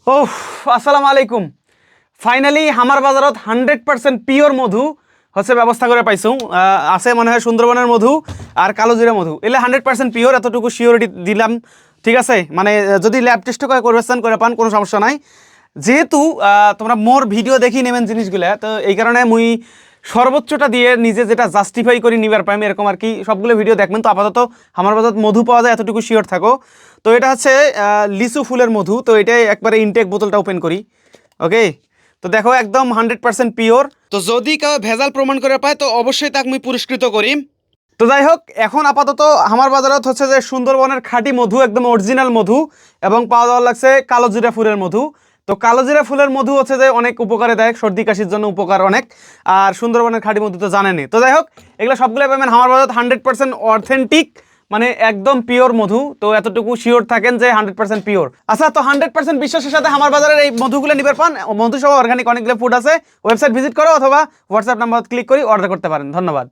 ও আসসালামু আলাইকুম। ফাইনালি আমার বাজারত 100% পিওর মধু হচ্ছে ব্যবস্থা করে পাইছো। আছে মনে হয় সুন্দরবনের মধু আর কালোজিরা মধু, এলে 100% পিওর, এতটুকু শিওরিটি দিলাম। ঠিক আছে, মানে যদি ল্যাব টেস্ট করে পান কোনো সমস্যা নাই। যেহেতু তোমরা মোর ভিডিও দেখি নেবেন জিনিসগুলা, তো এই কারণে মুই সর্বোচ্চটা দিয়ে নিজে যেটা জাস্টিফাই করি নিবার পাইম এরকম আর কি সবগুলো ভিডিও দেখবেন। তো আপাতত আমার বাজার মধু পাওয়া যায় এতটুকু শিওর থাকো। তো এটা হচ্ছে লিচু ফুলের মধু। তো এটাই একবারে ইনটেক বোতলটা ওপেন করি। ওকে, তো দেখো একদম 100% পিওর। তো যদি কেউ ভেজাল প্রমাণ করে পায় তো অবশ্যই তাকে আমি পুরস্কৃত করি। তো যাই হোক, এখন আপাতত আমার বাজারত হচ্ছে যে সুন্দরবনের খাঁটি মধু, একদম অরিজিনাল মধু, এবং পাওয়া যাওয়ার লাগছে কালোজিরা ফুলের মধু। তো কালোজিরা ফুলের মধু হচ্ছে যে অনেক উপকারে দেয়, সর্দি কাশির জন্য উপকার অনেক। আর সুন্দরবনের খাঁটি মধু তো জানেনই। তো যাই হোক, এগুলো সবগুলো পাবেন আমার বাজারত 100% অথেন্টিক, মানে একদম পিওর মধু। তো এতটুকু শিওর থাকেন যে 100% পিওর। আচ্ছা, তো 100% বিশ্বাসের সাথে আমার বাজারের এই মধুগুলো নিবার পান। মধু সহ অর্গানিক অনেকগুলো ফুড আছে। ওয়েবসাইট ভিজিট করো অথবা হোয়াটসঅ্যাপ নাম্বার ক্লিক করে অর্ডার করতে পারেন। ধন্যবাদ।